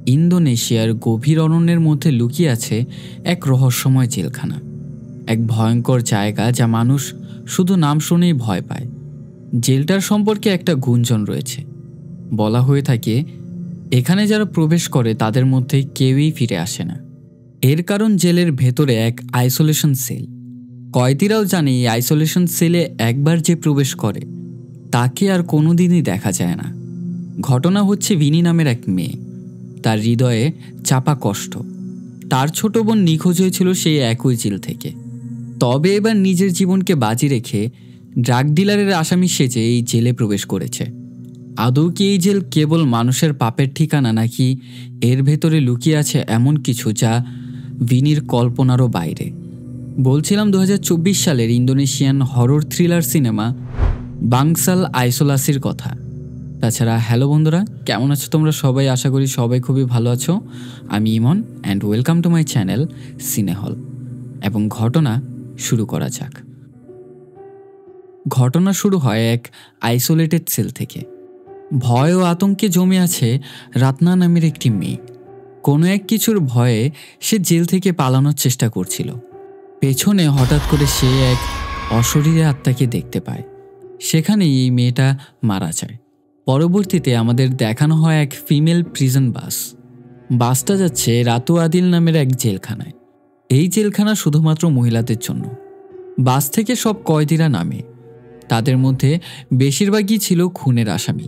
ইন্দোনেশিয়ার গভীর অরণ্যের মধ্যে লুকিয়ে আছে এক রহস্যময় জেলখানা, এক ভয়ঙ্কর জায়গা যা মানুষ শুধু নাম শুনেই ভয় পায়। জেলটার সম্পর্কে একটা গুঞ্জন রয়েছে। বলা হয়ে থাকে এখানে যারা প্রবেশ করে তাদের মধ্যে কেউই ফিরে আসে না। এর কারণ জেলের ভেতরে এক আইসোলেশন সেল। কয়েদিরাও জানে এই আইসোলেশন সেলে একবার যে প্রবেশ করে তাকে আর কোনোদিনই দেখা যায় না। ঘটনা হচ্ছে ভিনি নামের এক মেয়ে। তার হৃদয়ে চাপা কষ্ট। তার ছোট বোন নিখোঁজ হয়েছিল সেই একই জেল থেকে। তবে এবার নিজের জীবনকে বাজি রেখে ড্রাগ ডিলারের আসামি সেজে এই জেলে প্রবেশ করেছে। আদৌ কি এই জেল কেবল মানুষের পাপের ঠিকানা, নাকি এর ভেতরে লুকিয়ে আছে এমন কিছু যা ভিনির কল্পনারও বাইরে? বলছিলাম 2024 সালের ইন্দোনেশিয়ান হরর থ্রিলার সিনেমা বাংসাল আইসোলাসির কথা। তাছাড়া হ্যালো বন্ধুরা, কেমন আছো তোমরা সবাই? আশা করি সবাই খুবই ভালো আছো। আমি Imon and welcome to my channel সিনেহল। এবং ঘটনা শুরু করা যাক। ঘটনা শুরু হয় এক আইসোলেটেড সেল থেকে। ভয় ও আতঙ্কে জমে আছে রাতনা নামের একটি মেয়ে। কোনো এক কিছুর ভয়ে সে জেল থেকে পালানোর চেষ্টা করছিল। পেছনে হঠাৎ করে সে এক অশরীরী আত্মাকে দেখতে পায়। সেখানেই এই মেয়েটা মারা যায়। পরবর্তীতে আমাদের দেখানো হয় এক ফিমেল প্রিজন বাসটা যাচ্ছে রাতু আদিল নামের এক জেলখানায়। এই জেলখানা শুধুমাত্র মহিলাদের জন্য। বাস থেকে সব কয়েদিরা নামে। তাদের মধ্যে বেশিরভাগই ছিল খুনের আসামি,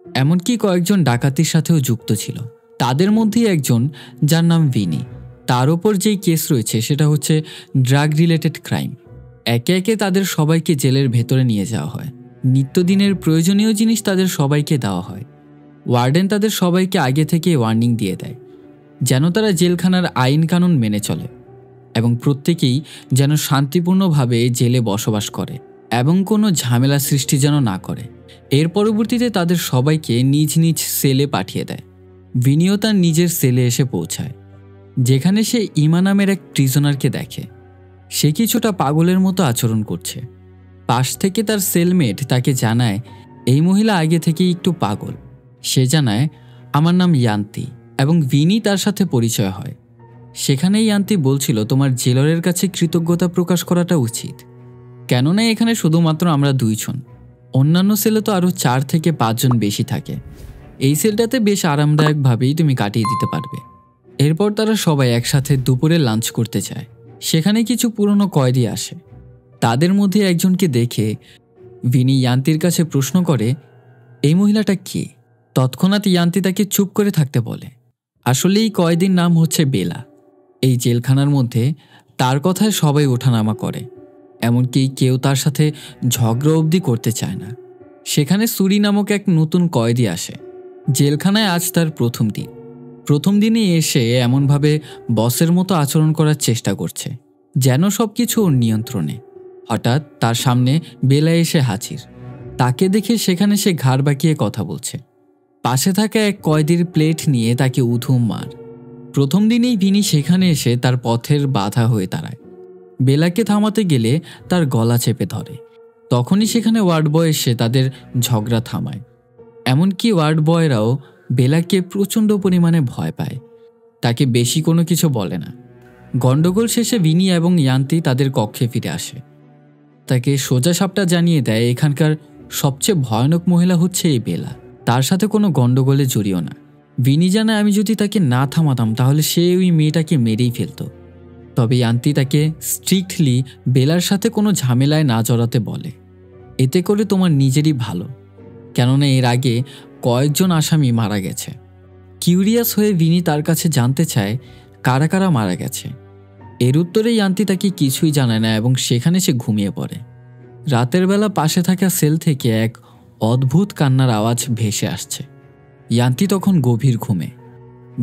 এমনকি কয়েকজন ডাকাতির সাথেও যুক্ত ছিল। তাদের মধ্যেই একজন, যার নাম ভিনি। তার ওপর যেই কেস রয়েছে সেটা হচ্ছে ড্রাগ রিলেটেড ক্রাইম। একে একে তাদের সবাইকে জেলের ভেতরে নিয়ে যাওয়া হয়। নিত্যদিনের প্রয়োজনীয় জিনিস তাদের সবাইকে দেওয়া হয়। ওয়ার্ডেন তাদের সবাইকে আগে থেকে ওয়ার্নিং দিয়ে দেয় যেন তারা জেলখানার আইন কানুন মেনে চলে এবং প্রত্যেকেই যেন শান্তিপূর্ণভাবে জেলে বসবাস করে এবং কোনো ঝামেলা সৃষ্টি যেন না করে। এর পরবর্তীতে তাদের সবাইকে নিজ নিজ সেলে পাঠিয়ে দেয়। ভিনিও তার নিজের সেলে এসে পৌঁছায়, যেখানে সে ইমা নামের এক প্রিজনারকে দেখে। সে কিছুটা পাগলের মতো আচরণ করছে। পাশ থেকে তার সেলমেট তাকে জানায় এই মহিলা আগে থেকেই একটু পাগল। সে জানায় আমার নাম ইয়ান্তি, এবং ভিনি তার সাথে পরিচয় হয়। সেখানেই ইয়ান্তি বলছিল তোমার জেলরের কাছে কৃতজ্ঞতা প্রকাশ করাটা উচিত, কেননা এখানে শুধুমাত্র আমরা 2 জন। অন্যান্য সেলে তো আরও 4 থেকে 5 জন বেশি থাকে। এই সেলটাতে বেশ আরামদায়কভাবেই তুমি কাটিয়ে দিতে পারবে। এরপর তারা সবাই একসাথে দুপুরে লাঞ্চ করতে যায়। সেখানে কিছু পুরনো কয়েদি আসে। তাদের মধ্যে একজনকে দেখে ভিনি ইয়ান্তির কাছে প্রশ্ন করে এই মহিলাটা কে? তৎক্ষণাৎ ইয়ান্তি তাকে চুপ করে থাকতে বলে। আসলে এই কয়েদির নাম হচ্ছে বেলা। এই জেলখানার মধ্যে তার কথায় সবাই ওঠানামা করে, এমনকি কেউ তার সাথে ঝগড়া অবধি করতে চায় না। সেখানে সুরি নামক এক নতুন কয়েদি আসে। জেলখানায় আজ তার প্রথম দিনে এসে এমনভাবে বসের মতো আচরণ করার চেষ্টা করছে যেন সব কিছু ওর নিয়ন্ত্রণে। হঠাৎ তার সামনে বেলা এসে হাজির। তাকে দেখে সেখানে সে ঘাড় বাঁকিয়ে কথা বলছে। পাশে থাকা এক কয়েদির প্লেট নিয়ে তাকে উধুম মার। প্রথম দিনেই ভিনি সেখানে এসে তার পথের বাধা হয়ে দাঁড়ায়। বেলাকে থামাতে গেলে তার গলা চেপে ধরে। তখনই সেখানে ওয়ার্ড বয় এসে তাদের ঝগড়া থামায়। এমনকি ওয়ার্ড বয়রাও বেলাকে প্রচণ্ড পরিমাণে ভয় পায়। তাকে বেশি কোনো কিছু বলে না। গণ্ডগোল শেষে ভিনি এবং ইয়ান্তি তাদের কক্ষে ফিরে আসে। তাকে সোজা সাপটা জানিয়ে দেয় এখানকার সবচেয়ে ভয়ানক মহিলা হচ্ছে এই বেলা। তার সাথে কোনো গণ্ডগোলে জড়িও না। ভিনি জানায় আমি যদি তাকে না থামাতাম তাহলে সে ওই মেয়েটাকে মেরেই ফেলত। তবে ইয়ান্তি তাকে স্ট্রিক্টলি বেলার সাথে কোনো ঝামেলায় না জড়াতে বলে। এতে করে তোমার নিজেরই ভালো, কেননা এর আগে কয়েকজন আসামি মারা গেছে। কিউরিয়াস হয়ে ভিনি তার কাছে জানতে চায় কারা কারা মারা গেছে। এর উত্তরে ইয়ান্তি তাকে কিছুই জানায় না এবং সেখানে সে ঘুমিয়ে পড়ে। রাতের বেলা পাশে থাকা সেল থেকে এক অদ্ভুত কান্নার আওয়াজ ভেসে আসছে। ইয়ান্তি তখন গভীর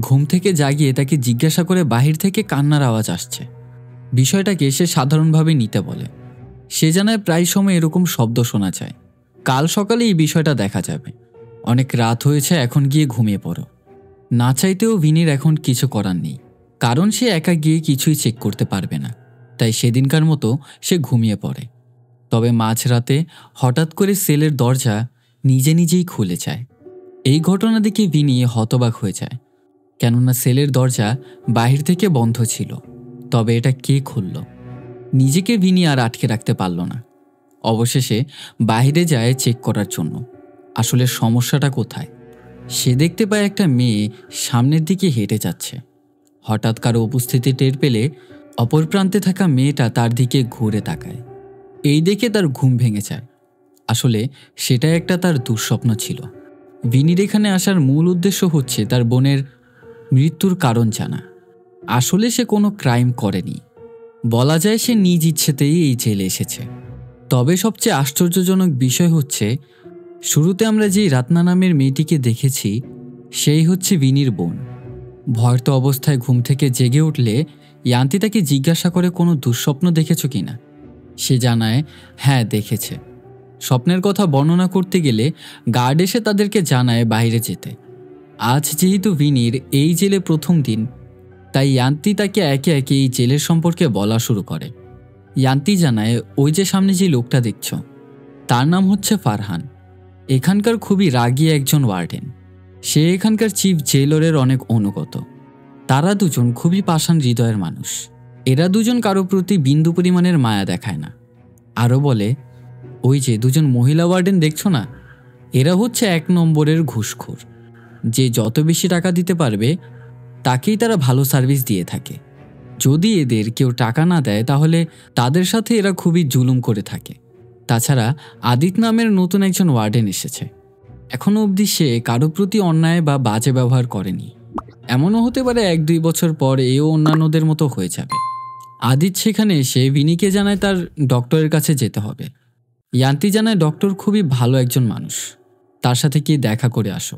ঘুম থেকে জাগিয়ে তাকে জিজ্ঞাসা করে বাহির থেকে কান্নার আওয়াজ আসছে। বিষয়টাকে সে সাধারণভাবে নিতে বলে। সে জানায় প্রায় সময় এরকম শব্দ শোনা যায়। কাল সকালে এই বিষয়টা দেখা যাবে। অনেক রাত হয়েছে, এখন গিয়ে ঘুমিয়ে পড়ো। না চাইতেও ভিনির এখন কিছু করার নেই, কারণ সে একা গিয়ে কিছুই চেক করতে পারবে না। তাই সেদিনকার মতো সে ঘুমিয়ে পড়ে। তবে মাঝরাতে হঠাৎ করে সেলের দরজা নিজে নিজেই খুলে যায়। এই ঘটনা দেখে ভিনি হতবাক হয়ে যায়। কেননা সেলের দরজা বাহির থেকে বন্ধ ছিল। তবে এটা কে খুলল? নিজেকে ভিনি আর আটকে রাখতে পারল না। অবশেষে বাইরে যায় চেক করার জন্য আসলে সমস্যাটা কোথায়। সে দেখতে পায় একটা মেয়ে সামনের দিকে হেঁটে যাচ্ছে। হঠাৎ কারো উপস্থিতি টের পেলে অপর প্রান্তে থাকা মেয়েটা তার দিকে ঘুরে তাকায়। এই দেখে তার ঘুম ভেঙে যায়। আসলে সেটা একটা তার দুঃস্বপ্ন ছিল। ভিনির এখানে আসার মূল উদ্দেশ্য হচ্ছে তার বোনের মৃত্যুর কারণ জানা। আসলে সে কোনো ক্রাইম করেনি, বলা যায় সে নিজ ইচ্ছেতেই এই জেলে এসেছে। তবে সবচেয়ে আশ্চর্যজনক বিষয় হচ্ছে, শুরুতে আমরা যেই রাত্না নামের মেয়েটিকে দেখেছি সেই হচ্ছে ভিনির বোন। ভয়ত অবস্থায় ঘুম থেকে জেগে উঠলে ইয়ান্তি তাকে জিজ্ঞাসা করে কোনো দুঃস্বপ্ন দেখেছ কিনা। সে জানায় হ্যাঁ দেখেছে। স্বপ্নের কথা বর্ণনা করতে গেলে গার্ড এসে তাদেরকে জানায় বাইরে যেতে। আজ যেহেতু ভিনির এই জেলে প্রথম দিন, তাই ইয়ান্তি তাকে একে একে এই জেলের সম্পর্কে বলা শুরু করে। ইয়ান্তি জানায় ওই যে সামনে যে লোকটা দেখছ তার নাম হচ্ছে ফারহান। এখানকার খুবই রাগী একজন ওয়ার্ডেন। সে এখানকার চিফ জেলরের অনেক অনুগত। তারা দুজন খুবই পাষাণ হৃদয়ের মানুষ। এরা দুজন কারো প্রতি বিন্দু পরিমাণের মায়া দেখায় না। আরও বলে, ওই যে দুজন মহিলা ওয়ার্ডেন দেখছো না, এরা হচ্ছে 1 নম্বরের ঘুষখোর। যে যত বেশি টাকা দিতে পারবে তাকেই তারা ভালো সার্ভিস দিয়ে থাকে। যদি এদের কেউ টাকা না দেয় তাহলে তাদের সাথে এরা খুবই জুলুম করে থাকে। তাছাড়া আদিত নামের নতুন একজন ওয়ার্ডেন এসেছে। এখনও অবধি সে কারো প্রতি অন্যায় বা বাজে ব্যবহার করেনি। এমনও হতে পারে 1-2 বছর পর এও অন্যান্যদের মতো হয়ে যাবে। আদিত সেখানে এসে ভিনিকে জানায় তার ডক্টরের কাছে যেতে হবে। ইয়ান্তি জানায় ডক্টর খুবই ভালো একজন মানুষ, তার সাথে কি দেখা করে আসো।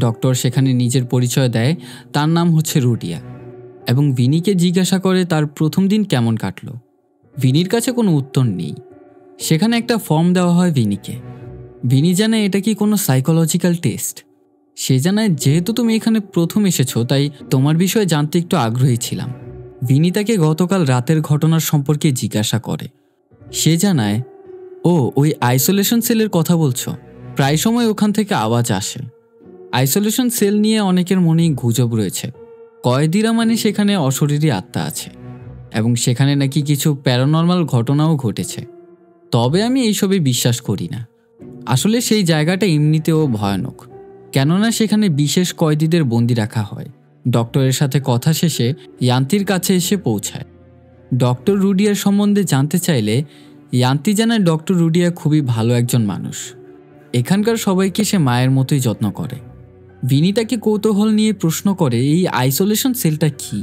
ডক্টর সেখানে নিজের পরিচয় দেয়, তার নাম হচ্ছে রুডিয়া, এবং ভিনিকে জিজ্ঞাসা করে তার প্রথম দিন কেমন কাটলো। ভিনির কাছে কোনো উত্তর নেই। সেখানে একটা ফর্ম দেওয়া হয় ভিনিকে। ভিনি জানায় এটা কি কোনো সাইকোলজিক্যাল টেস্ট। সে জানায় যেহেতু তুমি এখানে প্রথম এসেছো তাই তোমার বিষয়ে জানতে একটু আগ্রহী ছিলাম। ভিনি তাকে গতকাল রাতের ঘটনার সম্পর্কে জিজ্ঞাসা করে। সে জানায়, ও ওই আইসোলেশন সেলের কথা বলছো। প্রায় সময় ওখান থেকে আওয়াজ আসে। আইসোলেশন সেল নিয়ে অনেকের মনেই গুজব রয়েছে। কয়েদিরা মানে সেখানে অশরীরী আত্মা আছে এবং সেখানে নাকি কিছু প্যারানর্মাল ঘটনাও ঘটেছে। তবে আমি এইসবে বিশ্বাস করি না। আসলে সেই জায়গাটা এমনিতেও ভয়ানক, কেননা সেখানে বিশেষ কয়েদিদের বন্দি রাখা হয়। ডক্টরের সাথে কথা শেষে ইয়ান্তির কাছে এসে পৌঁছায়। ডক্টর রুডিয়ার সম্বন্ধে জানতে চাইলে ইয়ান্তি জানায় ডক্টর রুডিয়া খুবই ভালো একজন মানুষ। এখানকার সবাইকে সে মায়ের মতোই যত্ন করে। ভিনি তাকে কৌতূহল নিয়ে প্রশ্ন করে এই আইসোলেশন সেলটা কি।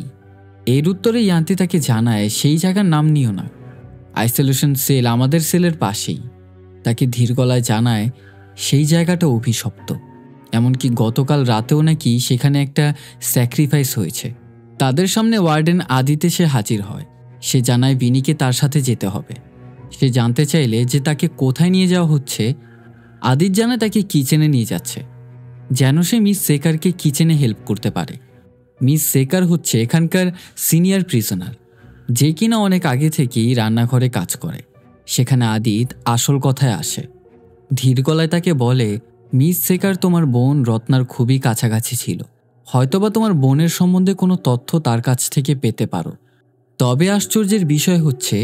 এর উত্তরে ইয়ান্তি তাকে জানায় সেই জায়গার নাম নিও না, আইসোলেশন সেল আমাদের সেলের পাশেই। তাকে ধীর গলায় জানায় সেই জায়গাটা অভিশপ্ত, এমনকি গতকাল রাতেও নাকি সেখানে একটা স্যাক্রিফাইস হয়েছে। তাদের সামনে ওয়ার্ডেন আদিতে সে হাজির হয়। সে জানায় ভিনিকে তার সাথে যেতে হবে। সে জানতে চাইলে যে তাকে কোথায় নিয়ে যাওয়া হচ্ছে। আদিত জানায় তাকে কিচেনে নিয়ে যাচ্ছে, যেন সে মিস সেকারকে কিচেনে হেল্প করতে পারে। মিস সেকার হচ্ছে এখানকার সিনিয়র প্রিজনার, যে কিনা অনেক আগে থেকেই রান্নাঘরে কাজ করে। সেখানে আদিত আসল কথায় আসে। ধীর গলায় তাকে বলে, মিস সেকার তোমার বোন রত্নার খুবই কাছাকাছি ছিল। হয়তোবা তোমার বোনের সম্বন্ধে কোনো তথ্য তার কাছ থেকে পেতে পারো। তবে আশ্চর্যের বিষয় হচ্ছে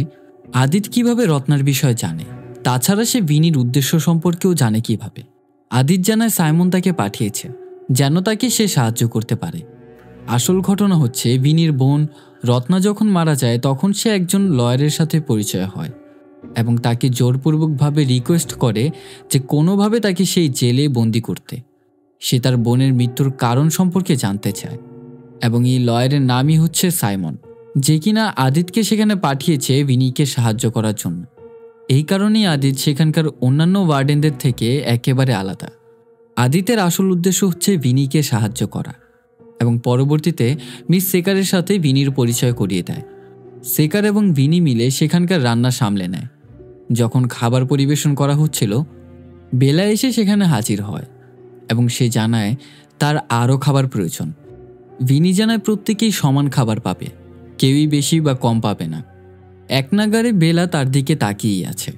আদিত কিভাবে রত্নার বিষয় জানে। তাছাড়া সে ভিনির উদ্দেশ্য সম্পর্কেও জানে কিভাবে। আদিত জানায় সাইমন তাকে পাঠিয়েছে যেন তাকে সে সাহায্য করতে পারে। আসল ঘটনা হচ্ছে ভিনির বোন রত্না যখন মারা যায় তখন সে একজন লয়ারের সাথে পরিচয় হয় এবং তাকে জোরপূর্বকভাবে রিকোয়েস্ট করে যে কোনোভাবে তাকে সেই জেলে বন্দি করতে। সে তার বোনের মৃত্যুর কারণ সম্পর্কে জানতে চায় এবং এই লয়ারের নামই হচ্ছে সাইমন, যে কিনা আদিতকে সেখানে পাঠিয়েছে ভিনিকে সাহায্য করার জন্য। এই কারণেই আদিত সেখানকার অন্যান্য ওয়ার্ডেনদের থেকে একেবারে আলাদা। আদিতের আসল উদ্দেশ্য হচ্ছে ভিনিকে সাহায্য করা এবং পরবর্তীতে মিস সেকারের সাথে ভিনির পরিচয় করিয়ে দেয়। সেকার এবং ভিনি মিলে সেখানকার রান্না সামলে নেয়। যখন খাবার পরিবেশন করা হচ্ছিল, বেলা এসে সেখানে হাজির হয় এবং সে জানায় তার আরও খাবার প্রয়োজন। ভিনি জানায় প্রত্যেকেই সমান খাবার পাবে, কেউই বেশি বা কম পাবে না। এক নাগারে বেলা তার দিকে তাকিয়েই আছে।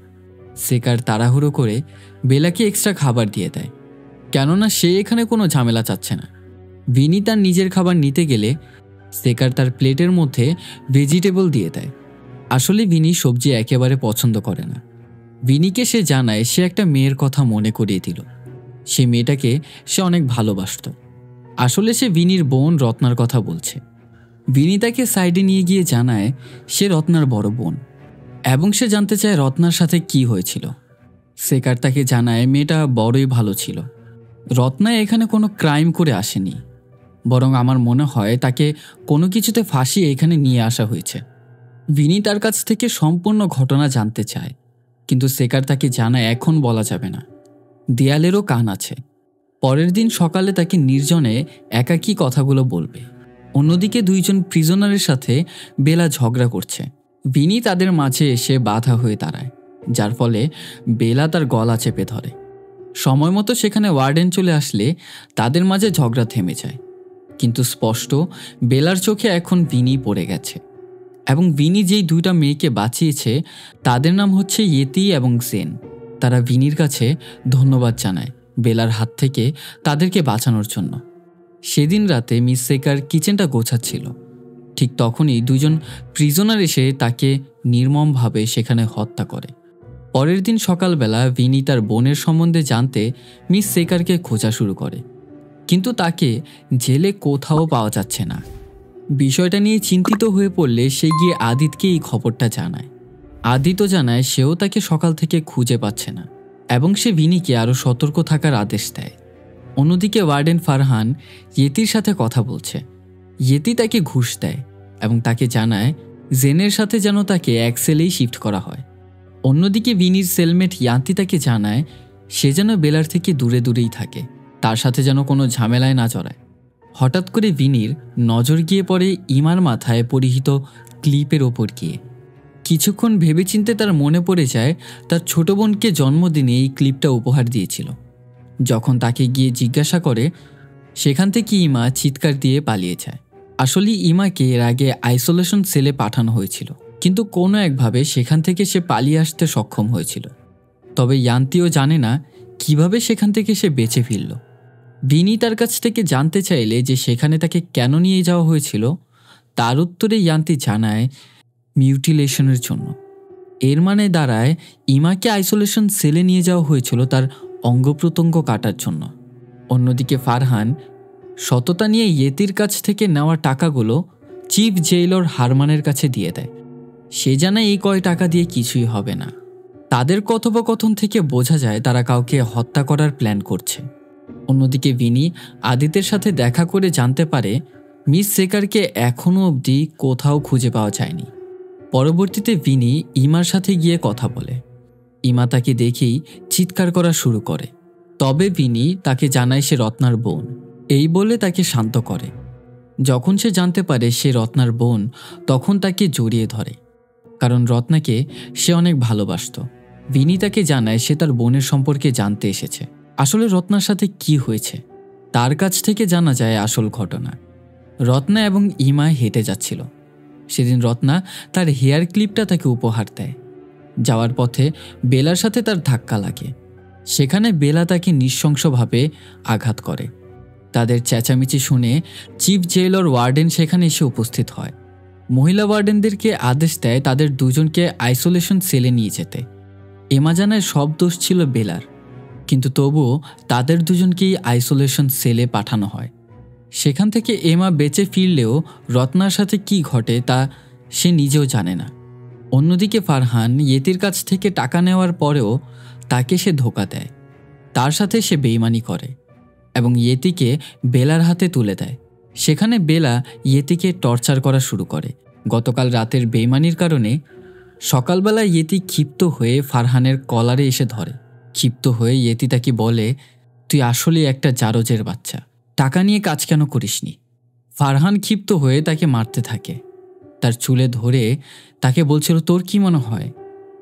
সেকার তাড়াহুড়ো করে বেলাকে এক্সট্রা খাবার দিয়ে দেয়, কেননা সে এখানে কোনো ঝামেলা চাচ্ছে না। ভিনি তার নিজের খাবার নিতে গেলে সেকার তার প্লেটের মধ্যে ভেজিটেবল দিয়ে দেয়। আসলে ভিনি সবজি একেবারে পছন্দ করে না। ভিনিকে সে জানায় সে একটা মেয়ের কথা মনে করিয়ে দিল। সে মেয়েটাকে সে অনেক ভালোবাসত। আসলে সে ভিনির বোন রত্নার কথা বলছে। ভিনি তাকে সাইডে নিয়ে গিয়ে জানায় সে রত্নার বড় বোন এবং সে জানতে চায় রত্নার সাথে কি হয়েছিল। সেকার তাকে জানায় মেয়েটা বড়ই ভালো ছিল। রত্না এখানে কোনো ক্রাইম করে আসেনি, বরং আমার মনে হয় তাকে কোনো কিছুতে ফাঁসিয়ে এখানে নিয়ে আসা হয়েছে। ভিনি তার কাছ থেকে সম্পূর্ণ ঘটনা জানতে চায়, কিন্তু সেকার তাকে জানায় এখন বলা যাবে না, দেয়ালেরও কান আছে। পরের দিন সকালে তাকে নির্জনে একাকী কথাগুলো বলবে। অন্যদিকে দুইজন প্রিজনারের সাথে বেলা ঝগড়া করছে। ভিনি তাদের মাঝে এসে বাধা হয়ে দাঁড়ায়, যার ফলে বেলা তার গলা চেপে ধরে। সময় মতো সেখানে ওয়ার্ডেন চলে আসলে তাদের মাঝে ঝগড়া থেমে যায়, কিন্তু স্পষ্ট বেলার চোখে এখন ভিনি পড়ে গেছে। এবং ভিনি যেই দুইটা মেয়েকে বাঁচিয়েছে তাদের নাম হচ্ছে ইয়েতি এবং জেন। তারা ভিনির কাছে ধন্যবাদ জানায় বেলার হাত থেকে তাদেরকে বাঁচানোর জন্য। সেদিন রাতে মিস সেকার কিচেনটা গোছাচ্ছিল, ঠিক তখনই দুজন প্রিজনার এসে তাকে নির্মমভাবে সেখানে হত্যা করে। পরের দিন সকালবেলা ভিনি তার বোনের সম্বন্ধে জানতে মিস সেকারকে খোঁজা শুরু করে, কিন্তু তাকে জেলে কোথাও পাওয়া যাচ্ছে না। বিষয়টা নিয়ে চিন্তিত হয়ে পড়লে সে গিয়ে আদিতকে এই খবরটা জানায়। আদিতও জানায় সেও তাকে সকাল থেকে খুঁজে পাচ্ছে না এবং সে ভিনিকে আরও সতর্ক থাকার আদেশ দেয়। অন্যদিকে ওয়ার্ডেন ফারহান ইয়েতির সাথে কথা বলছে। ইয়েতি তাকে ঘুষ দেয় এবং তাকে জানায় জেনের সাথে যেন তাকে এক সেলেই শিফট করা হয়। অন্যদিকে ভিনির সেলমেট ইয়ান্তি তাকে জানায় সে যেন বেলার থেকে দূরে দূরেই থাকে, তার সাথে যেন কোনো ঝামেলায় না জড়ায়। হঠাৎ করে ভিনির নজর গিয়ে পড়ে ইমার মাথায় পরিহিত ক্লিপের ওপর গিয়ে। কিছুক্ষণ ভেবেচিন্তে তার মনে পড়ে যায় তার ছোট বোনকে জন্মদিনে এই ক্লিপটা উপহার দিয়েছিল। যখন তাকে গিয়ে জিজ্ঞাসা করে, সেখান থেকে ইমা চিৎকার দিয়ে পালিয়ে যায়। আসলে ইমাকে এর আগে আইসোলেশন সেলে পাঠানো হয়েছিল, কিন্তু কোনো একভাবে সেখান থেকে সে পালিয়ে আসতে সক্ষম হয়েছিল। তবে ইয়ান্তিও জানে না কিভাবে সেখান থেকে সে বেঁচে ফিরল। ভিনি তার কাছ থেকে জানতে চাইলে যে সেখানে তাকে কেন নিয়ে যাওয়া হয়েছিল, তার উত্তরে ইয়ান্তি জানায় মিউটিলেশনের জন্য। এর মানে দাঁড়ায় ইমাকে আইসোলেশন সেলে নিয়ে যাওয়া হয়েছিল তার অঙ্গ প্রত্যঙ্গ কাটার জন্য। অন্যদিকে ফারহান সততা নিয়ে ইয়েতির কাছ থেকে নেওয়া টাকাগুলো চিফ জেইলর হারমানের কাছে দিয়ে দেয়। সে জানায় এই কয় টাকা দিয়ে কিছুই হবে না। তাদের কথোপকথন থেকে বোঝা যায় তারা কাউকে হত্যা করার প্ল্যান করছে। অন্যদিকে ভিনি আদিতের সাথে দেখা করে জানতে পারে মিস সেকারকে এখনও অবধি কোথাও খুঁজে পাওয়া যায়নি। পরবর্তীতে ভিনি ইমার সাথে গিয়ে কথা বলে। ইমা তাকে দেখেই চিৎকার করা শুরু করে, তবে ভিনি তাকে জানায় সে রত্নার বোন। এই বলে তাকে শান্ত করে। যখন সে জানতে পারে সে রত্নার বোন, তখন তাকে জড়িয়ে ধরে, কারণ রত্নাকে সে অনেক ভালোবাসত। ভিনি তাকে জানায় সে তার বোনের সম্পর্কে জানতে এসেছে। আসলে রত্নার সাথে কি হয়েছে তার কাছ থেকে জানা যায় আসল ঘটনা। রত্না এবং ইমা হেঁটে যাচ্ছিল। সেদিন রত্না তার হেয়ার ক্লিপটা তাকে উপহার দেয়। যাওয়ার পথে বেলার সাথে তার ধাক্কা লাগে। সেখানে বেলা তাকে নৃশংসভাবে আঘাত করে। তাদের চেঁচামেচি শুনে চিফ জেইলর ওয়ার্ডেন সেখানে এসে উপস্থিত হয়। মহিলা ওয়ার্ডেনদেরকে আদেশ দেয় তাদের দুজনকে আইসোলেশন সেলে নিয়ে যেতে। এমা জানায় সব দোষ ছিল বেলার, কিন্তু তবুও তাদের দুজনকেই আইসোলেশন সেলে পাঠানো হয়। সেখান থেকে এমা বেঁচে ফিরলেও রত্নার সাথে কি ঘটে তা সে নিজেও জানে না। অন্যদিকে ফারহান ইয়েতির কাছ থেকে টাকা নেওয়ার পরেও তাকে সে ধোঁকা দেয়। তার সাথে সে বেইমানি করে এবং ইয়েতিকে বেলার হাতে তুলে দেয়। সেখানে বেলা ইয়েতিকে টর্চার করা শুরু করে। গতকাল রাতের বেইমানির কারণে সকালবেলা ইয়েতি ক্ষিপ্ত হয়ে ফারহানের কলারে এসে ধরে। ক্ষিপ্ত হয়ে ইয়েতি তাকে বলে, তুই আসলে একটা জারজের বাচ্চা, টাকা নিয়ে কাজ কেন করিসনি? ফারহান ক্ষিপ্ত হয়ে তাকে মারতে থাকে। তার চুলে ধরে তাকে বলছিল, তোর কি মনে হয়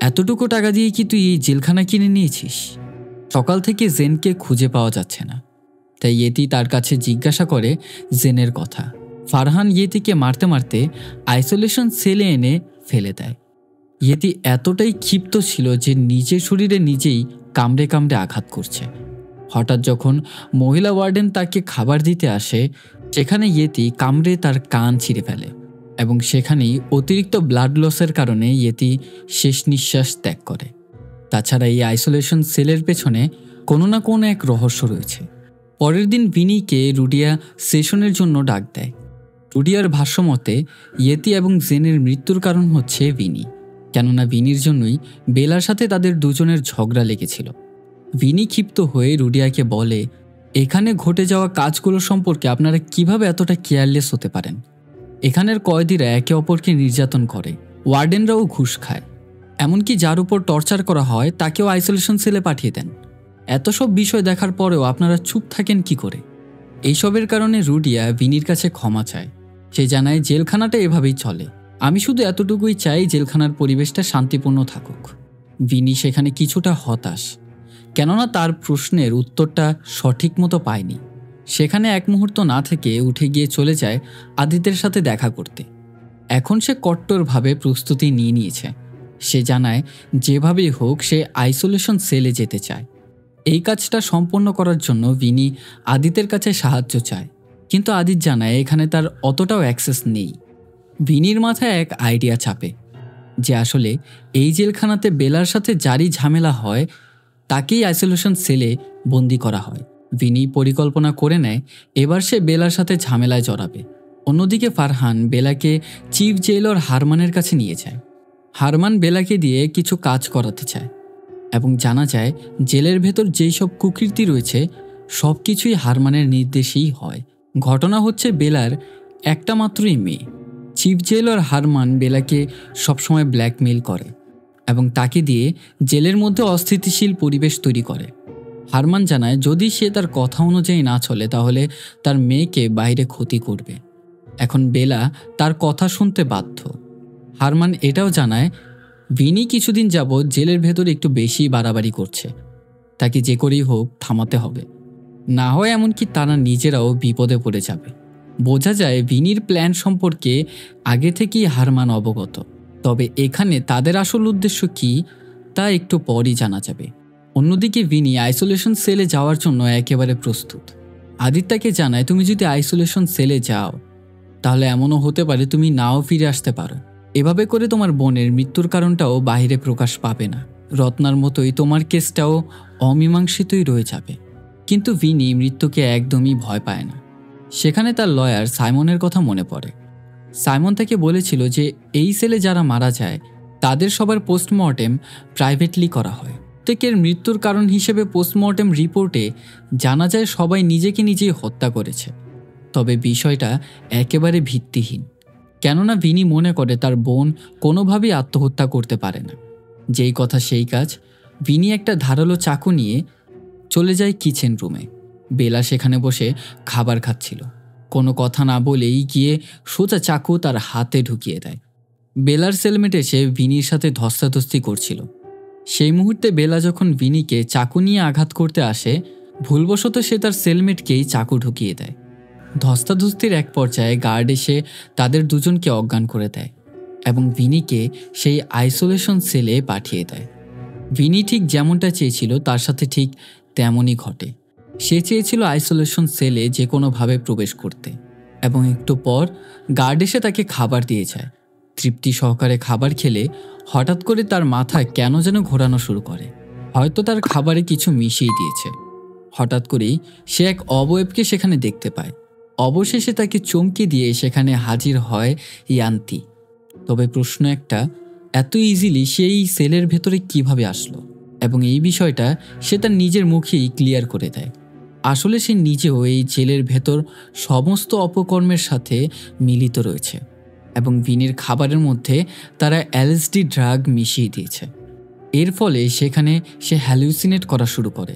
এতটুকু টাকা দিয়ে কি তুই এই জেলখানা কিনে নিয়েছিস? সকাল থেকে জেনকে খুঁজে পাওয়া যাচ্ছে না, তাই ইয়েতি তার কাছে জিজ্ঞাসা করে জেনের কথা। ফারহান ইয়েতিকে মারতে মারতে আইসোলেশন সেলে এনে ফেলে দেয়। ইয়েতি এতটাই ক্ষিপ্ত ছিল যে নিজের শরীরে নিজেই কামড়ে কামড়ে আঘাত করছে। হঠাৎ যখন মহিলা ওয়ার্ডেন তাকে খাবার দিতে আসে, সেখানে ইয়েতি কামড়ে তার কান ছিঁড়ে ফেলে এবং সেখানেই অতিরিক্ত ব্লাড লসের কারণে ইয়েতি শেষ নিঃশ্বাস ত্যাগ করে। তাছাড়া এই আইসোলেশন সেলের পেছনে কোনো না কোনো এক রহস্য রয়েছে। পরের দিন ভিনিকে রুডিয়া সেশনের জন্য ডাক দেয়। রুডিয়ার ভাষ্যমতে ইয়েতি এবং জেনের মৃত্যুর কারণ হচ্ছে ভিনি, কেননা ভিনির জন্যই বেলার সাথে তাদের দুজনের ঝগড়া লেগেছিল। ভিনি ক্ষিপ্ত হয়ে রুডিয়াকে বলে, এখানে ঘটে যাওয়া কাজগুলো সম্পর্কে আপনারা কিভাবে এতটা কেয়ারলেস হতে পারেন? এখানের কয়েদিরা একে অপরকে নির্যাতন করে, ওয়ার্ডেনরাও ঘুষ খায়, এমনকি যার উপর টর্চার করা হয় তাকেও আইসোলেশন সেলে পাঠিয়ে দেন। এত সব বিষয় দেখার পরেও আপনারা চুপ থাকেন কি করে? এইসবের কারণে রুডিয়া ভিনির কাছে ক্ষমা চায়। সে জানায় জেলখানাটা এভাবেই চলে, আমি শুধু এতটুকুই চাই জেলখানার পরিবেশটা শান্তিপূর্ণ থাকুক। ভিনি সেখানে কিছুটা হতাশ, কেননা তার প্রশ্নের উত্তরটা সঠিক মতো পায়নি। সেখানে এক মুহূর্ত না থেকে উঠে গিয়ে চলে যায় আদিতের সাথে দেখা করতে। এখন সে কট্টরভাবে প্রস্তুতি নিয়ে নিয়েছে। সে জানায় যেভাবেই হোক সে আইসোলেশন সেলে যেতে চায়। এই কাজটা সম্পন্ন করার জন্য ভিনি আদিতের কাছে সাহায্য চায়, কিন্তু আদিত জানায় এখানে তার অতটাও অ্যাক্সেস নেই। ভিনির মাথায় এক আইডিয়া চাপে যে আসলে এই জেলখানাতে বেলার সাথে যারই ঝামেলা হয় তাকেই আইসোলেশন সেলে বন্দি করা হয়। ভিনি পরিকল্পনা করে নেয় এবার সে বেলার সাথে ঝামেলায় জড়াবে। অন্যদিকে ফারহান বেলাকে চিফ জেলর হারমানের কাছে নিয়ে যায়। হারমান বেলাকে দিয়ে কিছু কাজ করাতে চায় এবং জানা যায় জেলের ভেতর যেই সব কুকীর্তি রয়েছে সব কিছুই হারমানের নির্দেশেই হয়। ঘটনা হচ্ছে বেলার একটা মাত্রই মেয়ে। চিফ জেলর হারমান বেলাকে সবসময় ব্ল্যাকমেইল করে এবং তাকে দিয়ে জেলের মধ্যে অস্থিতিশীল পরিবেশ তৈরি করে। হারমান জানায় যদি সে তার কথা অনুযায়ী না চলে তাহলে তার মেয়েকে বাইরে ক্ষতি করবে। এখন বেলা তার কথা শুনতে বাধ্য। হারমান এটাও জানায় ভিনি কিছুদিন যাবৎ জেলের ভেতর একটু বেশি বাড়াবাড়ি করছে, তাকে যে করেই হোক থামাতে হবে, না হয় এমনকি তারা নিজেরাও বিপদে পড়ে যাবে। বোঝা যায় ভিনির প্ল্যান সম্পর্কে আগে থেকেই হারমান অবগত, তবে এখানে তাদের আসল উদ্দেশ্য কি তা একটু পরই জানা যাবে। অন্যদিকে ভিনি আইসোলেশন সেলে যাওয়ার জন্য একেবারে প্রস্তুত। আদিত্যাকে জানায় তুমি যদি আইসোলেশন সেলে যাও তাহলে এমনও হতে পারে তুমি নাও ফিরে আসতে পারো। এভাবে করে তোমার বোনের মৃত্যুর কারণটাও বাইরে প্রকাশ পাবে না, রত্নার মতোই তোমার কেসটাও অমীমাংসিতই রয়ে যাবে। কিন্তু ভিনি মৃত্যুকে একদমই ভয় পায় না। সেখানে তার লয়ার সাইমনের কথা মনে পড়ে। সাইমন তাকে বলেছিল যে এই সেলে যারা মারা যায় তাদের সবার পোস্টমর্টেম প্রাইভেটলি করা হয়। প্রত্যেকের মৃত্যুর কারণ হিসেবে পোস্টমর্টেম রিপোর্টে জানা যায় সবাই নিজেকে নিজেই হত্যা করেছে। তবে বিষয়টা একেবারে ভিত্তিহীন, কেননা ভিনি মনে করে তার বোন কোনোভাবেই আত্মহত্যা করতে পারে না। যেই কথা সেই কাজ। ভিনি একটা ধারালো চাকু নিয়ে চলে যায় কিচেন রুমে। বেলা সেখানে বসে খাবার খাচ্ছিল। কোনো কথা না বলেই গিয়ে সোজা চাকু তার হাতে ঢুকিয়ে দেয়। বেলার সেলমেট এসে ভিনির সাথে ধস্তাধস্তি করছিল। সেই মুহূর্তে বেলা যখন ভিনিকে চাকু নিয়ে আঘাত করতে আসে ভুলবশত সে তার সেলমেটকেই চাকু ঢুকিয়ে দেয়। ধস্তাধস্তির এক পর্যায়ে গার্ড এসে তাদের দুজনকে অজ্ঞান করে দেয় এবং ভিনিকে সেই আইসোলেশন সেলে পাঠিয়ে দেয়। ভিনি ঠিক যেমনটা চেয়েছিল তার সাথে ঠিক তেমনই ঘটে। সে চেয়েছিল আইসোলেশন সেলে যে কোনোভাবে প্রবেশ করতে এবং একটু পর গার্ড এসে তাকে খাবার দিয়ে যায়। তৃপ্তি সহকারে খাবার খেলে হঠাৎ করে তার মাথা কেন যেন ঘোরানো শুরু করে। হয়তো তার খাবারে কিছু মিশিয়ে দিয়েছে। হঠাৎ করেই সে এক অবয়বকে সেখানে দেখতে পায়। অবশেষে তাকে চমকে দিয়ে সেখানে হাজির হয় ইয়ান্তি। তবে প্রশ্ন একটা, এত ইজিলি সেই সেলের ভেতরে কিভাবে আসলো? এবং এই বিষয়টা সে তার নিজের মুখেই ক্লিয়ার করে দেয়। আসলে সে নিজেও এই জেলের ভেতর সমস্ত অপকর্মের সাথে মিলিত রয়েছে এবং ভিনির খাবারের মধ্যে তারা এলএসডি ড্রাগ মিশিয়ে দিয়েছে। এর ফলে সেখানে সে হ্যালুসিনেট করা শুরু করে।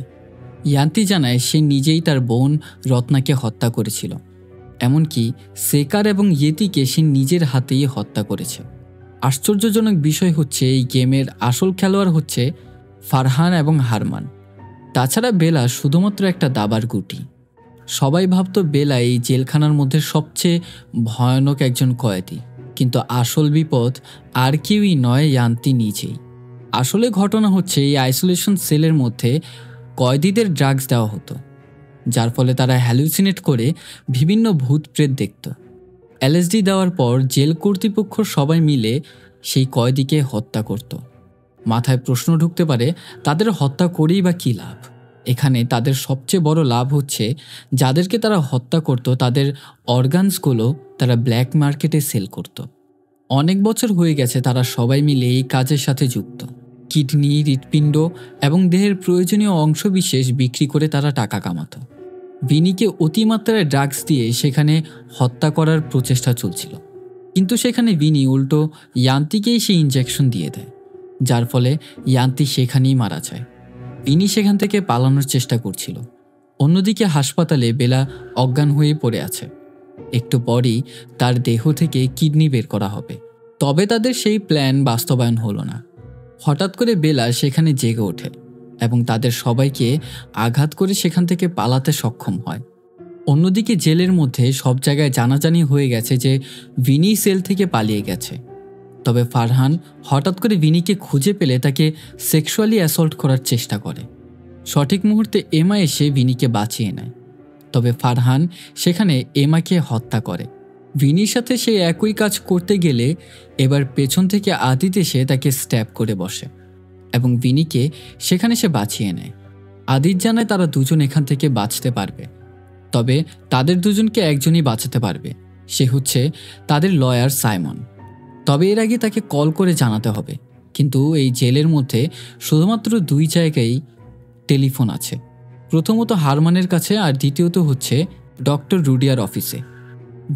ইয়ান্তি জানায় সে নিজেই তার বোন রত্নাকে হত্যা করেছিল, এমনকি সেকার এবং ইয়েতিকে সে নিজের হাতেই হত্যা করেছে। আশ্চর্যজনক বিষয় হচ্ছে এই গেমের আসল খেলোয়াড় হচ্ছে ফারহান এবং হারমান। তাছাড়া বেলা শুধুমাত্র একটা দাবার গুটি। সবাই ভাবত বেলা এই জেলখানার মধ্যে সবচেয়ে ভয়ানক একজন কয়েদি, কিন্তু আসল বিপদ আর কেউই নয়, ইয়ান্তি নিজেই। আসলে ঘটনা হচ্ছে এই আইসোলেশন সেলের মধ্যে কয়েদিদের ড্রাগস দেওয়া হতো, যার ফলে তারা হ্যালুসিনেট করে বিভিন্ন ভূত প্রেত দেখত। এলএসডি দেওয়ার পর জেল কর্তৃপক্ষ সবাই মিলে সেই কয়েদিকে হত্যা করত। মাথায় প্রশ্ন ঢুকতে পারে, তাদের হত্যা করেই বা কী লাভ? এখানে তাদের সবচেয়ে বড় লাভ হচ্ছে, যাদেরকে তারা হত্যা করত তাদের অর্গানসগুলো তারা ব্ল্যাক মার্কেটে সেল করত। অনেক বছর হয়ে গেছে তারা সবাই মিলে এই কাজের সাথে যুক্ত। কিডনি, হৃৎপিণ্ড এবং দেহের প্রয়োজনীয় অংশবিশেষ বিক্রি করে তারা টাকা কামাতো। ভিনিকে অতিমাত্রায় ড্রাগস দিয়ে সেখানে হত্যা করার প্রচেষ্টা চলছিল, কিন্তু সেখানে ভিনি উল্টো ইয়ান্তিকেই সেই ইনজেকশন দিয়ে দেয়, যার ফলে ইয়ান্তি সেখানেই মারা যায়। ভিনি সেখান থেকে পালানোর চেষ্টা করছিল। অন্যদিকে হাসপাতালে বেলা অজ্ঞান হয়ে পড়ে আছে। একটু পরই তার দেহ থেকে কিডনি বের করা হবে। তবে তাদের সেই প্ল্যান বাস্তবায়ন হলো না। হঠাৎ করে বেলা সেখানে জেগে ওঠে এবং তাদের সবাইকে আঘাত করে সেখান থেকে পালাতে সক্ষম হয়। অন্যদিকে জেলের মধ্যে সব জায়গায় জানাজানি হয়ে গেছে যে ভিনি সেল থেকে পালিয়ে গেছে। তবে ফারহান হঠাৎ করে ভিনিকে খুঁজে পেলে তাকে সেক্সুয়ালি অ্যাসল্ট করার চেষ্টা করে। সঠিক মুহূর্তে এমা এসে ভিনিকে বাঁচিয়ে নেয়। তবে ফারহান সেখানে এমাকে হত্যা করে। ভিনির সাথে সে একই কাজ করতে গেলে এবার পেছন থেকে আদিত এসে তাকে স্ট্যাব করে বসে এবং ভিনিকে সেখানে সে বাঁচিয়ে নেয়। আদিত জানায় তারা দুজন এখান থেকে বাঁচতে পারবে, তবে তাদের দুজনকে একজনই বাঁচাতে পারবে, সে হচ্ছে তাদের লয়ার সাইমন। তবে এর আগে তাকে কল করে জানাতে হবে। কিন্তু এই জেলের মধ্যে শুধুমাত্র 2 জায়গায় টেলিফোন আছে, প্রথমত হারমানের কাছে আর দ্বিতীয়ত হচ্ছে ডক্টর রুডিয়ার অফিসে।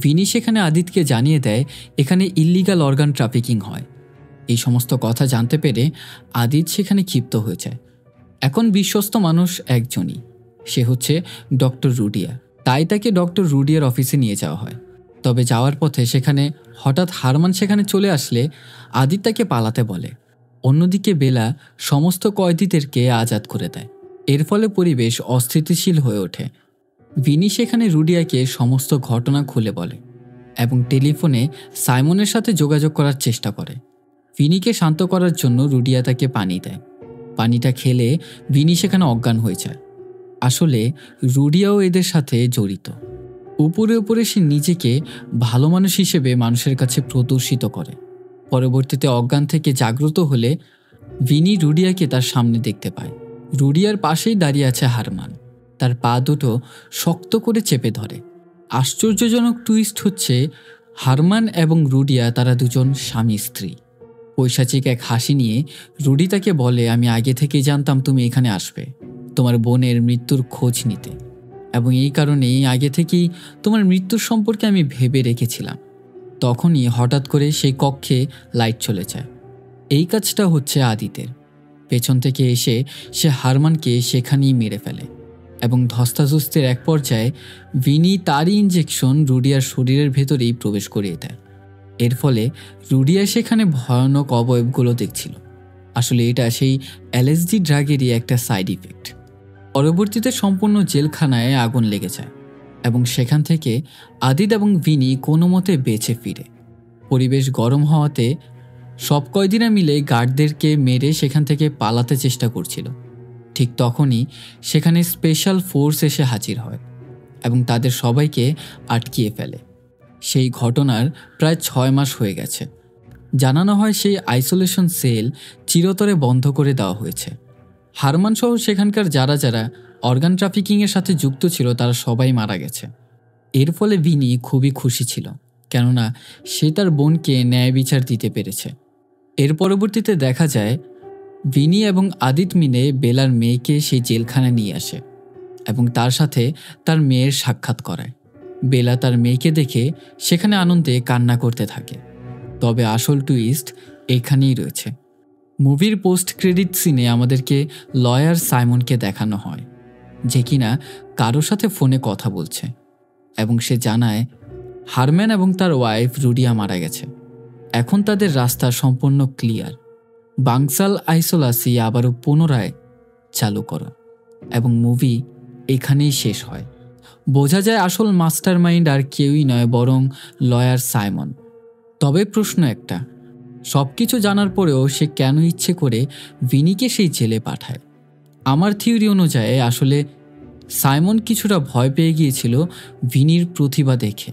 ভিনি সেখানে আদিতকে জানিয়ে দেয় এখানে ইল্লিগাল অর্গান ট্রাফিকিং হয়। এই সমস্ত কথা জানতে পেরে আদিত সেখানে ক্ষিপ্ত হয়ে যায়। এখন বিশ্বস্ত মানুষ একজনই, সে হচ্ছে ডক্টর রুডিয়া। তাই তাকে ডক্টর রুডিয়ার অফিসে নিয়ে যাওয়া হয়। তবে যাওয়ার পথে সেখানে হঠাৎ হারমান সেখানে চলে আসলে আদিত তাকে পালাতে বলে। অন্যদিকে বেলা সমস্ত কয়েদিদেরকে আজাদ করে দেয়। এর ফলে পরিবেশ অস্থিতিশীল হয়ে ওঠে। ভিনি সেখানে রুডিয়াকে সমস্ত ঘটনা খুলে বলে এবং টেলিফোনে সাইমনের সাথে যোগাযোগ করার চেষ্টা করে। ভিনিকে শান্ত করার জন্য রুডিয়া তাকে পানি দেয়। পানিটা খেলে ভিনি সেখানে অজ্ঞান হয়ে যায়। আসলে রুডিয়াও এদের সাথে জড়িত। উপরে উপরে সে নিজেকে ভালো মানুষ হিসেবে মানুষের কাছে প্রদর্শিত করে। পরবর্তীতে অজ্ঞান থেকে জাগ্রত হলে ভিনি রুডিয়াকে তার সামনে দেখতে পায়। রুডিয়ার পাশেই দাঁড়িয়ে আছে হারমান, তার পা দুটো শক্ত করে চেপে ধরে। আশ্চর্যজনক টুইস্ট হচ্ছে, হারমান এবং রুডিয়া তারা দুজন স্বামী স্ত্রী। পৈশাচিক এক হাসি নিয়ে রুডি তাকে বলে, আমি আগে থেকেই জানতাম তুমি এখানে আসবে তোমার বোনের মৃত্যুর খোঁজ নিতে, এবং এই কারণেই আগে থেকেই তোমার মৃত্যুর সম্পর্কে আমি ভেবে রেখেছিলাম। তখনই হঠাৎ করে সেই কক্ষে লাইট চলে যায়। এই কাজটা হচ্ছে আদিতের। পেছন থেকে এসে সে হারমানকে সেখানেই মেরে ফেলে এবং ধস্তাধস্তির এক পর্যায়ে ভিনি তারই ইনজেকশন রুডিয়ার শরীরের ভেতরেই প্রবেশ করিয়ে দেয়। এর ফলে রুডিয়া সেখানে ভয়ানক অবয়বগুলো দেখছিল। আসলে এটা সেই এলএসডি ড্রাগেরই একটা সাইড ইফেক্ট। পরবর্তীতে সম্পূর্ণ জেলখানায় আগুন লেগে যায় এবং সেখান থেকে আদিত এবং ভিনি কোনো মতে বেঁচে ফিরে। পরিবেশ গরম হওয়াতে সব কয়েদিরা মিলে গার্ডদেরকে মেরে সেখান থেকে পালাতে চেষ্টা করছিল। ঠিক তখনই সেখানে স্পেশাল ফোর্স এসে হাজির হয় এবং তাদের সবাইকে আটকিয়ে ফেলে। সেই ঘটনার প্রায় 6 মাস হয়ে গেছে। জানানো হয় সেই আইসোলেশন সেল চিরতরে বন্ধ করে দেওয়া হয়েছে। হারমান সহ সেখানকার যারা যারা অর্গান ট্রাফিকিংয়ের সাথে যুক্ত ছিল তারা সবাই মারা গেছে। এর ফলে ভিনি খুবই খুশি ছিল, কেননা সে তার বোনকে ন্যায় বিচার দিতে পেরেছে। এর পরবর্তীতে দেখা যায় ভিনি এবং আদিত মিলে বেলার মেয়েকে সেই জেলখানায় নিয়ে আসে এবং তার সাথে তার মেয়ের সাক্ষাৎ করায়। বেলা তার মেয়েকে দেখে সেখানে আনন্দে কান্না করতে থাকে। তবে আসল টুইস্ট এখানেই রয়েছে। মুভির পোস্ট ক্রেডিট সিনে আমাদেরকে লয়ার সাইমনকে দেখানো হয়, যে কিনা কারো সাথে ফোনে কথা বলছে এবং সে জানায় হারম্যান এবং তার ওয়াইফ রুডিয়া মারা গেছে। এখন তাদের রাস্তা সম্পূর্ণ ক্লিয়ার। বাংসাল আইসোলাসি আবারও পুনরায় চালু করো এবং মুভি এখানেই শেষ হয়। বোঝা যায় আসল মাস্টার মাইন্ড আর কেউই নয়, বরং লয়ার সাইমন। তবে প্রশ্ন একটা, সব কিছু জানার পরেও সে কেন ইচ্ছে করে ভিনিকে সেই জেলে পাঠায়? আমার থিওরি অনুযায়ী আসলে সাইমন কিছুটা ভয় পেয়ে গিয়েছিল ভিনির প্রতিভা দেখে,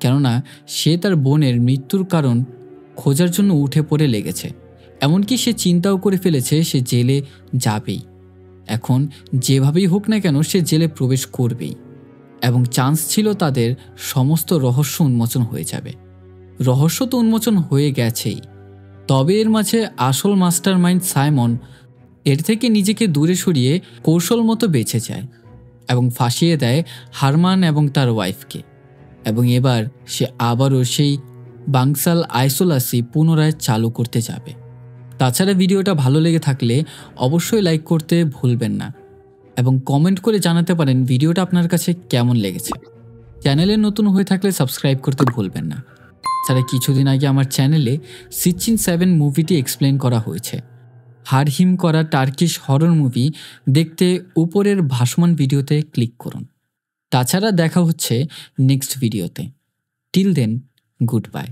কেননা সে তার বোনের মৃত্যুর কারণ খোঁজার জন্য উঠে পড়ে লেগেছে। এমনকি সে চিন্তাও করে ফেলেছে সে জেলে যাবেই। এখন যেভাবেই হোক না কেন সে জেলে প্রবেশ করবেই, এবং চান্স ছিল তাদের সমস্ত রহস্য উন্মোচন হয়ে যাবে। রহস্য তো উন্মোচন হয়ে গেছেই, তবে এর মাঝে আসল মাস্টার মাইন্ড সাইমন এর থেকে নিজেকে দূরে সরিয়ে কৌশল মতো বেঁচে যায় এবং ফাঁসিয়ে দেয় হারমান এবং তার ওয়াইফকে। এবং এবার সে আবারও সেই বাংসাল আইসোলাসি পুনরায় চালু করতে যাবে। তাছাড়া ভিডিওটা ভালো লেগে থাকলে অবশ্যই লাইক করতে ভুলবেন না এবং কমেন্ট করে জানাতে পারেন ভিডিওটা আপনার কাছে কেমন লেগেছে। চ্যানেলে নতুন হয়ে থাকলে সাবস্ক্রাইব করতে ভুলবেন না। তাছাড়া কিছুদিন আগে আমার চ্যানেলে সিচিন 7 মুভিটি এক্সপ্লেন করা হয়েছে। হাড়হিম করা টার্কিশ হরর মুভি দেখতে উপরের ভাসমান ভিডিওতে ক্লিক করুন। তাছাড়া দেখা হচ্ছে নেক্সট ভিডিওতে। Till then, good by.